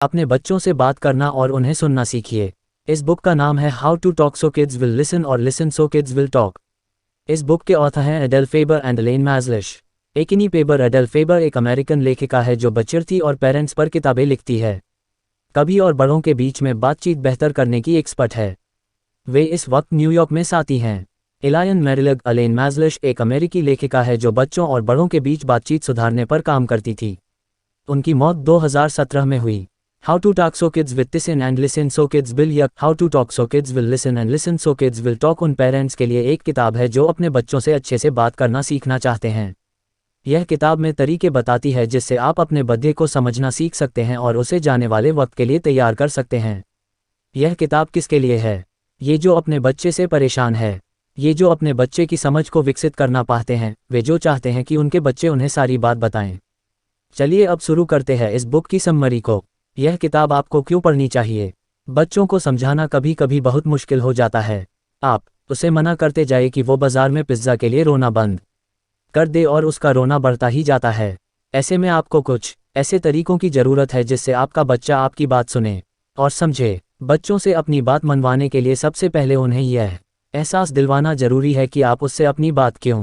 अपने बच्चों से बात करना और उन्हें सुनना सीखिए। इस बुक का नाम है how to talk so kids will listen और listen so kids will talk. इस बुक के ऑथर हैं Adele Faber and Elaine Mazlish. एकिनी फेबर एडेल फेबर एक अमेरिकन लेखिका है जो बच्चे और पेरेंट्स पर किताबें लिखती है। कभी और बड़ों के बीच में बातचीत बेहतर करने की एक्सपर्ट है। वे इस वक्त न्यूयॉर्क में साथी हैं। एलायन मैरिलग एलेन मैजलिश एक अमेरिकी लेखिका है जो बच्चों और बड़ों के बीच बातचीत सुधारने पर काम करती थी। उनकी मौत 2017 में हुई। How to talk so kids will listen and listen so kids will या how to talk so kids will listen and listen so kids will talk उन पेरेंट्स के लिए एक किताब है जो अपने बच्चों से अच्छे से बात करना सीखना चाहते हैं। यह किताब में तरीके बताती है जिससे आप अपने बच्चे को समझना सीख सकते हैं और उसे जाने वाले वक्त के लिए तैयार कर सकते हैं। यह किताब किसके लिए है? ये जो अपने बच्चे से परेशान है, ये जो अपने बच्चे की समझ को विकसित करना पाते हैं, वे जो चाहते हैं कि उनके बच्चे उन्हें सारी बात बताएं। चलिए अब शुरू करते हैं इस बुक की समरी को। यह किताब आपको क्यों पढ़नी चाहिए? बच्चों को समझाना कभी कभी बहुत मुश्किल हो जाता है। आप उसे मना करते जाए कि वो बाजार में पिज्ज़ा के लिए रोना बंद कर दे और उसका रोना बढ़ता ही जाता है। ऐसे में आपको कुछ ऐसे तरीकों की ज़रूरत है जिससे आपका बच्चा आपकी बात सुने और समझे। बच्चों से अपनी बात मनवाने के लिए सबसे पहले उन्हें यह एहसास दिलवाना ज़रूरी है कि आप उससे अपनी बात क्यों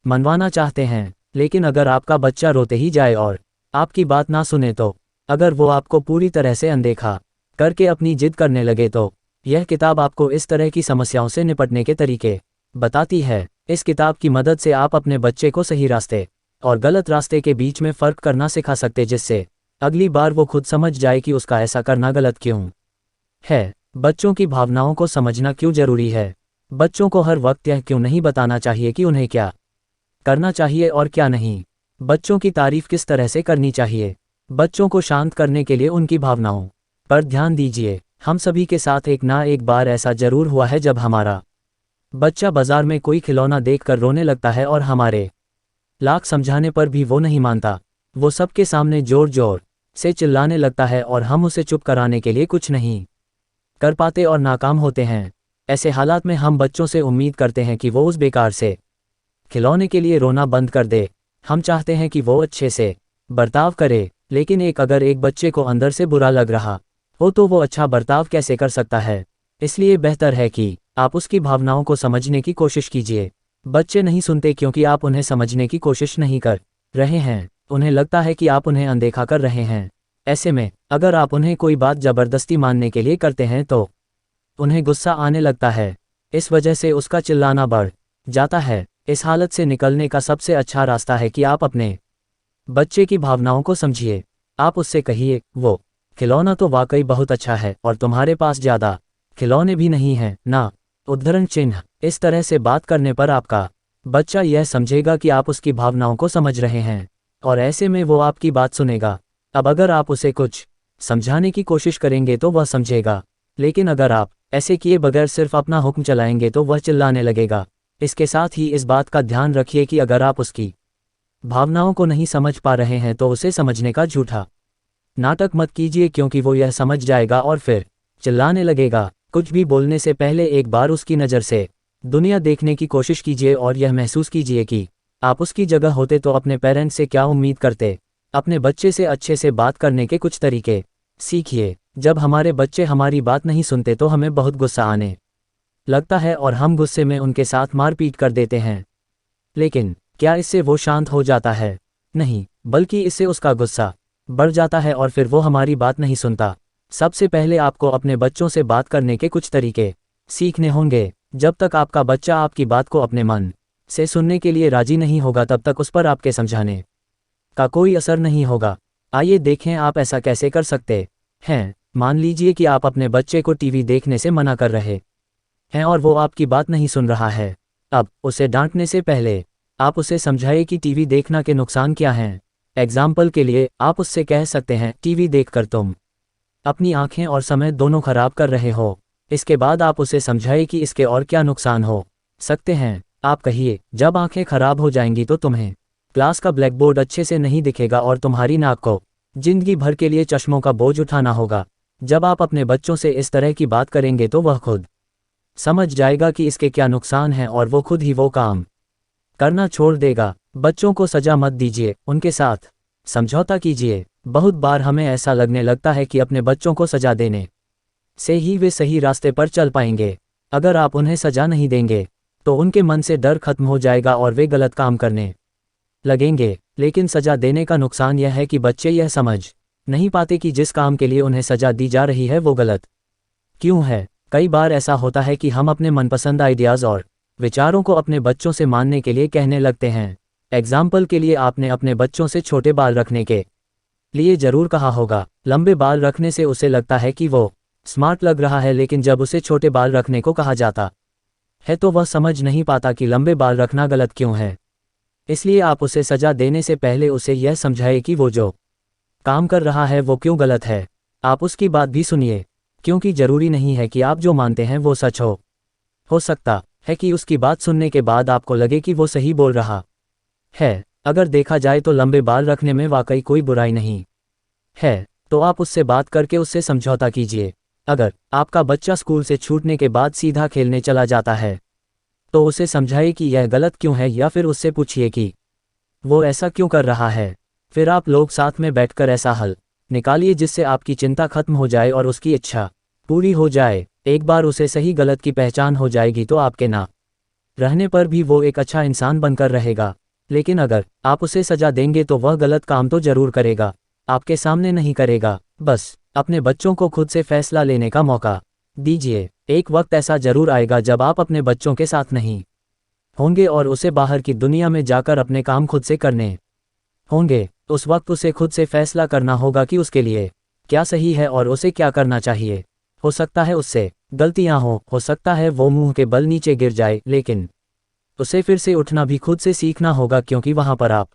मनवाना चाहते हैं। लेकिन अगर आपका बच्चा रोते ही जाए और आपकी बात ना सुने तो, अगर वो आपको पूरी तरह से अनदेखा करके अपनी जिद करने लगे तो, यह किताब आपको इस तरह की समस्याओं से निपटने के तरीके बताती है। इस किताब की मदद से आप अपने बच्चे को सही रास्ते और गलत रास्ते के बीच में फ़र्क करना सिखा सकते, जिससे अगली बार वो खुद समझ जाए कि उसका ऐसा करना गलत क्यों है। बच्चों की भावनाओं को समझना क्यों ज़रूरी है? बच्चों को हर वक्त यह क्यों नहीं बताना चाहिए कि उन्हें क्या करना चाहिए और क्या नहीं? बच्चों की तारीफ किस तरह से करनी चाहिए? बच्चों को शांत करने के लिए उनकी भावनाओं पर ध्यान दीजिए। हम सभी के साथ एक ना एक बार ऐसा जरूर हुआ है जब हमारा बच्चा बाजार में कोई खिलौना देखकर रोने लगता है और हमारे लाख समझाने पर भी वो नहीं मानता। वो सबके सामने जोर जोर से चिल्लाने लगता है और हम उसे चुप कराने के लिए कुछ नहीं कर पाते और नाकाम होते हैं। ऐसे हालात में हम बच्चों से उम्मीद करते हैं कि वो उस बेकार से खिलौने के लिए रोना बंद कर दे। हम चाहते हैं कि वो अच्छे से बर्ताव करे, लेकिन अगर एक बच्चे को अंदर से बुरा लग रहा हो तो वो अच्छा बर्ताव कैसे कर सकता है? इसलिए बेहतर है कि आप उसकी भावनाओं को समझने की कोशिश कीजिए। बच्चे नहीं सुनते क्योंकि आप उन्हें समझने की कोशिश नहीं कर रहे हैं। उन्हें लगता है कि आप उन्हें अनदेखा कर रहे हैं। ऐसे में अगर आप उन्हें कोई बात ज़बरदस्ती मानने के लिए करते हैं तो उन्हें गुस्सा आने लगता है। इस वजह से उसका चिल्लाना बढ़ जाता है। इस हालत से निकलने का सबसे अच्छा रास्ता है कि आप अपने बच्चे की भावनाओं को समझिए। आप उससे कहिए, वो खिलौना तो वाकई बहुत अच्छा है और तुम्हारे पास ज़्यादा खिलौने भी नहीं हैं ना। उद्धरण चिन्ह। इस तरह से बात करने पर आपका बच्चा यह समझेगा कि आप उसकी भावनाओं को समझ रहे हैं और ऐसे में वो आपकी बात सुनेगा। अब अगर आप उसे कुछ समझाने की कोशिश करेंगे तो वह समझेगा, लेकिन अगर आप ऐसे किए बगैर सिर्फ अपना हुक्म चलाएंगे तो वह चिल्लाने लगेगा। इसके साथ ही इस बात का ध्यान रखिए कि अगर आप उसकी भावनाओं को नहीं समझ पा रहे हैं तो उसे समझने का झूठा नाटक मत कीजिए, क्योंकि वो यह समझ जाएगा और फिर चिल्लाने लगेगा। कुछ भी बोलने से पहले एक बार उसकी नज़र से दुनिया देखने की कोशिश कीजिए और यह महसूस कीजिए कि आप उसकी जगह होते तो अपने पेरेंट्स से क्या उम्मीद करते। अपने बच्चे से अच्छे से बात करने के कुछ तरीके सीखिए। जब हमारे बच्चे हमारी बात नहीं सुनते तो हमें बहुत गुस्सा आने लगता है और हम गुस्से में उनके साथ मारपीट कर देते हैं। लेकिन क्या इससे वो शांत हो जाता है? नहीं, बल्कि इससे उसका गुस्सा बढ़ जाता है और फिर वो हमारी बात नहीं सुनता। सबसे पहले आपको अपने बच्चों से बात करने के कुछ तरीके सीखने होंगे। जब तक आपका बच्चा आपकी बात को अपने मन से सुनने के लिए राजी नहीं होगा तब तक उस पर आपके समझाने का कोई असर नहीं होगा। आइए देखें आप ऐसा कैसे कर सकते हैं। मान लीजिए कि आप अपने बच्चे को टीवी देखने से मना कर रहे हैं और वो आपकी बात नहीं सुन रहा है। अब उसे डांटने से पहले आप उसे समझाइए कि टीवी देखना के नुकसान क्या हैं। एग्जाम्पल के लिए आप उससे कह सकते हैं, टीवी देखकर तुम अपनी आंखें और समय दोनों खराब कर रहे हो। इसके बाद आप उसे समझाइए कि इसके और क्या नुकसान हो सकते हैं। आप कहिए, जब आंखें खराब हो जाएंगी तो तुम्हें क्लास का ब्लैक बोर्ड अच्छे से नहीं दिखेगा और तुम्हारी नाक को जिंदगी भर के लिए चश्मों का बोझ उठाना होगा। जब आप अपने बच्चों से इस तरह की बात करेंगे तो वह खुद समझ जाएगा कि इसके क्या नुकसान हैं और वो खुद ही वो काम करना छोड़ देगा। बच्चों को सजा मत दीजिए, उनके साथ समझौता कीजिए। बहुत बार हमें ऐसा लगने लगता है कि अपने बच्चों को सजा देने से ही वे सही रास्ते पर चल पाएंगे। अगर आप उन्हें सजा नहीं देंगे तो उनके मन से डर खत्म हो जाएगा और वे गलत काम करने लगेंगे। लेकिन सजा देने का नुकसान यह है कि बच्चे यह समझ नहीं पाते कि जिस काम के लिए उन्हें सजा दी जा रही है वो गलत क्यों है। कई बार ऐसा होता है कि हम अपने मनपसंद आइडियाज़ और विचारों को अपने बच्चों से मानने के लिए कहने लगते हैं। एग्जाम्पल के लिए आपने अपने बच्चों से छोटे बाल रखने के लिए जरूर कहा होगा। लंबे बाल रखने से उसे लगता है कि वो स्मार्ट लग रहा है, लेकिन जब उसे छोटे बाल रखने को कहा जाता है तो वह समझ नहीं पाता कि लंबे बाल रखना गलत क्यों है। इसलिए आप उसे सजा देने से पहले उसे यह समझाइए कि वो जो काम कर रहा है वो क्यों गलत है। आप उसकी बात भी सुनिए, क्योंकि जरूरी नहीं है कि आप जो मानते हैं वो सच हो सकता है कि उसकी बात सुनने के बाद आपको लगे कि वो सही बोल रहा है। अगर देखा जाए तो लंबे बाल रखने में वाकई कोई बुराई नहीं है, तो आप उससे बात करके उससे समझौता कीजिए। अगर आपका बच्चा स्कूल से छूटने के बाद सीधा खेलने चला जाता है तो उसे समझाइए कि यह गलत क्यों है, या फिर उससे पूछिए कि वो ऐसा क्यों कर रहा है। फिर आप लोग साथ में बैठकर ऐसा हल निकालिए जिससे आपकी चिंता खत्म हो जाए और उसकी इच्छा पूरी हो जाए। एक बार उसे सही गलत की पहचान हो जाएगी तो आपके ना रहने पर भी वो एक अच्छा इंसान बनकर रहेगा। लेकिन अगर आप उसे सजा देंगे तो वह गलत काम तो जरूर करेगा, आपके सामने नहीं करेगा। बस अपने बच्चों को खुद से फैसला लेने का मौका दीजिए। एक वक्त ऐसा जरूर आएगा जब आप अपने बच्चों के साथ नहीं होंगे और उसे बाहर की दुनिया में जाकर अपने काम खुद से करने होंगे। उस वक्त उसे खुद से फैसला करना होगा कि उसके लिए क्या सही है और उसे क्या करना चाहिए। हो सकता है उससे गलतियां हो सकता है वो मुंह के बल नीचे गिर जाए, लेकिन उसे फिर से उठना भी खुद से सीखना होगा, क्योंकि वहां पर आप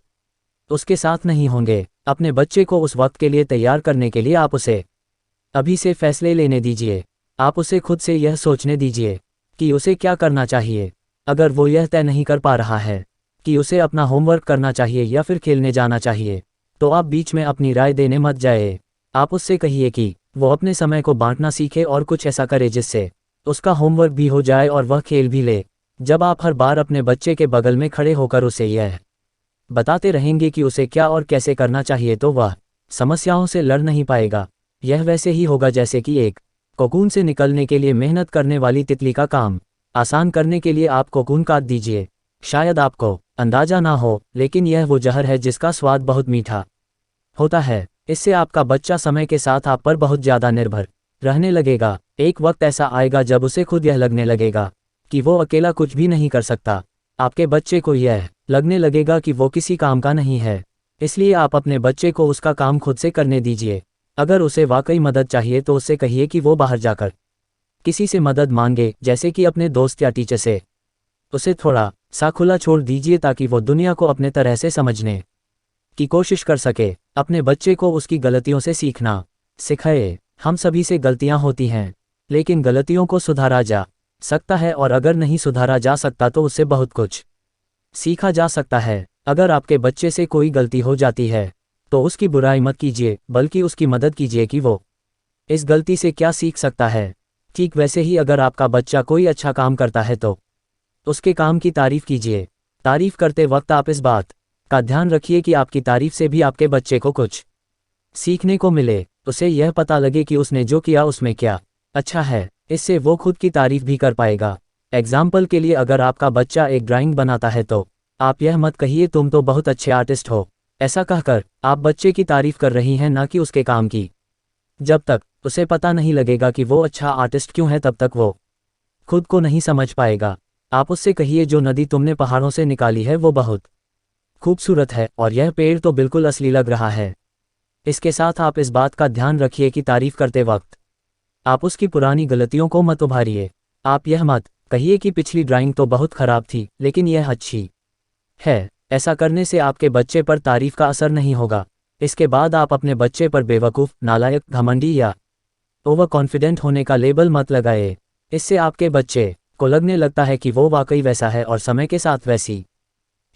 उसके साथ नहीं होंगे। अपने बच्चे को उस वक्त के लिए तैयार करने के लिए आप उसे अभी से फैसले लेने दीजिए। आप उसे खुद से यह सोचने दीजिए कि उसे क्या करना चाहिए। अगर वो यह तय नहीं कर पा रहा है कि उसे अपना होमवर्क करना चाहिए या फिर खेलने जाना चाहिए, तो आप बीच में अपनी राय देने मत जाए। आप उससे कहिए कि वो अपने समय को बांटना सीखे और कुछ ऐसा करे जिससे उसका होमवर्क भी हो जाए और वह खेल भी ले। जब आप हर बार अपने बच्चे के बगल में खड़े होकर उसे यह बताते रहेंगे कि उसे क्या और कैसे करना चाहिए, तो वह समस्याओं से लड़ नहीं पाएगा। यह वैसे ही होगा जैसे कि एक कोकून से निकलने के लिए मेहनत करने वाली तितली का काम आसान करने के लिए आप कोकून काट दीजिए। शायद आपको अंदाजा ना हो, लेकिन यह वो जहर है जिसका स्वाद बहुत मीठा होता है। इससे आपका बच्चा समय के साथ आप पर बहुत ज़्यादा निर्भर रहने लगेगा। एक वक्त ऐसा आएगा जब उसे खुद यह लगने लगेगा कि वो अकेला कुछ भी नहीं कर सकता। आपके बच्चे को यह लगने लगेगा कि वो किसी काम का नहीं है। इसलिए आप अपने बच्चे को उसका काम खुद से करने दीजिए। अगर उसे वाकई मदद चाहिए तो उससे कहिए कि वो बाहर जाकर किसी से मदद मांगे, जैसे कि अपने दोस्त या टीचर से। उसे थोड़ा सा खुला छोड़ दीजिए ताकि वो दुनिया को अपने तरह से समझने की कोशिश कर सके। अपने बच्चे को उसकी गलतियों से सीखना सिखाए। हम सभी से गलतियां होती हैं, लेकिन गलतियों को सुधारा जा सकता है, और अगर नहीं सुधारा जा सकता तो उससे बहुत कुछ सीखा जा सकता है। अगर आपके बच्चे से कोई गलती हो जाती है तो उसकी बुराई मत कीजिए, बल्कि उसकी मदद कीजिए कि वो इस गलती से क्या सीख सकता है। ठीक वैसे ही अगर आपका बच्चा कोई अच्छा काम करता है तो उसके काम की तारीफ कीजिए। तारीफ करते वक्त आप इस बात का ध्यान रखिए कि आपकी तारीफ से भी आपके बच्चे को कुछ सीखने को मिले। उसे यह पता लगे कि उसने जो किया उसमें क्या अच्छा है। इससे वो खुद की तारीफ भी कर पाएगा। एग्जाम्पल के लिए, अगर आपका बच्चा एक ड्राइंग बनाता है तो आप यह मत कहिए तुम तो बहुत अच्छे आर्टिस्ट हो। ऐसा कहकर आप बच्चे की तारीफ कर रही हैं, ना कि उसके काम की। जब तक उसे पता नहीं लगेगा कि वो अच्छा आर्टिस्ट क्यों है, तब तक वो खुद को नहीं समझ पाएगा। आप उससे कहिए जो नदी तुमने पहाड़ों से निकाली है वो बहुत खूबसूरत है, और यह पेड़ तो बिल्कुल असली लग रहा है। इसके साथ आप इस बात का ध्यान रखिए कि तारीफ करते वक्त आप उसकी पुरानी गलतियों को मत उभारिए। आप यह मत कहिए कि पिछली ड्राइंग तो बहुत खराब थी लेकिन यह अच्छी है। ऐसा करने से आपके बच्चे पर तारीफ का असर नहीं होगा। इसके बाद आप अपने बच्चे पर बेवकूफ़, नालायक, घमंडी या ओवर कॉन्फिडेंट होने का लेबल मत लगाए। इससे आपके बच्चे को लगने लगता है कि वो वाकई वैसा है और समय के साथ वैसी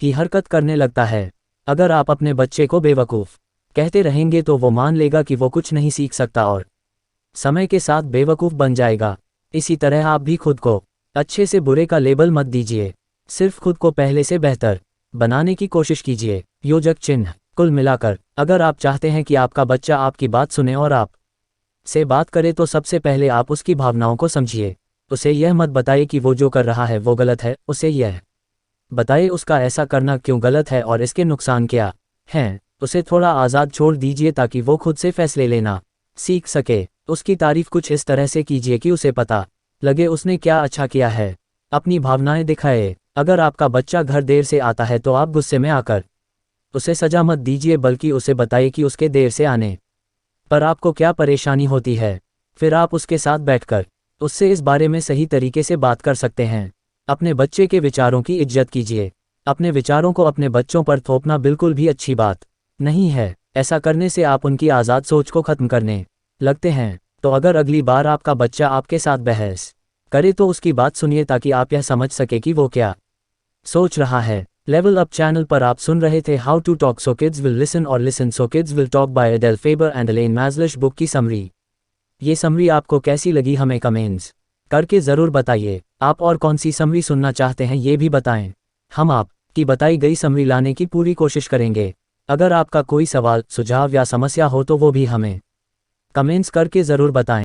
ही हरकत करने लगता है। अगर आप अपने बच्चे को बेवकूफ़ कहते रहेंगे तो वो मान लेगा कि वो कुछ नहीं सीख सकता और समय के साथ बेवकूफ़ बन जाएगा। इसी तरह आप भी खुद को अच्छे से बुरे का लेबल मत दीजिए, सिर्फ खुद को पहले से बेहतर बनाने की कोशिश कीजिए। योजक चिन्ह कुल मिलाकर, अगर आप चाहते हैं कि आपका बच्चा आपकी बात सुने और आप से बात करे तो सबसे पहले आप उसकी भावनाओं को समझिए। उसे यह मत बताइए कि वो जो कर रहा है वो गलत है, उसे यह बताइए उसका ऐसा करना क्यों गलत है और इसके नुकसान क्या हैं। उसे थोड़ा आज़ाद छोड़ दीजिए ताकि वो खुद से फैसले लेना सीख सके। उसकी तारीफ कुछ इस तरह से कीजिए कि उसे पता लगे उसने क्या अच्छा किया है। अपनी भावनाएं दिखाए। अगर आपका बच्चा घर देर से आता है तो आप गुस्से में आकर उसे सजा मत दीजिए, बल्कि उसे बताइए कि उसके देर से आने पर आपको क्या परेशानी होती है। फिर आप उसके साथ बैठकर उससे इस बारे में सही तरीके से बात कर सकते हैं। अपने बच्चे के विचारों की इज्जत कीजिए। अपने विचारों को अपने बच्चों पर थोपना बिल्कुल भी अच्छी बात नहीं है। ऐसा करने से आप उनकी आज़ाद सोच को ख़त्म करने लगते हैं। तो अगर अगली बार आपका बच्चा आपके साथ बहस करे तो उसकी बात सुनिए ताकि आप यह समझ सके कि वो क्या सोच रहा है। लेवल अप चैनल पर आप सुन रहे थे how to talk so kids will listen और listen so kids will talk by Adele Faber and Elaine Mazlish book की समरी। ये समरी आपको कैसी लगी हमें कमेंट्स करके ज़रूर बताइए। आप और कौन सी समरी सुनना चाहते हैं ये भी बताएं। हम आपकी बताई गई समरी लाने की पूरी कोशिश करेंगे। अगर आपका कोई सवाल, सुझाव या समस्या हो तो वो भी हमें कमेंट्स करके ज़रूर बताएं।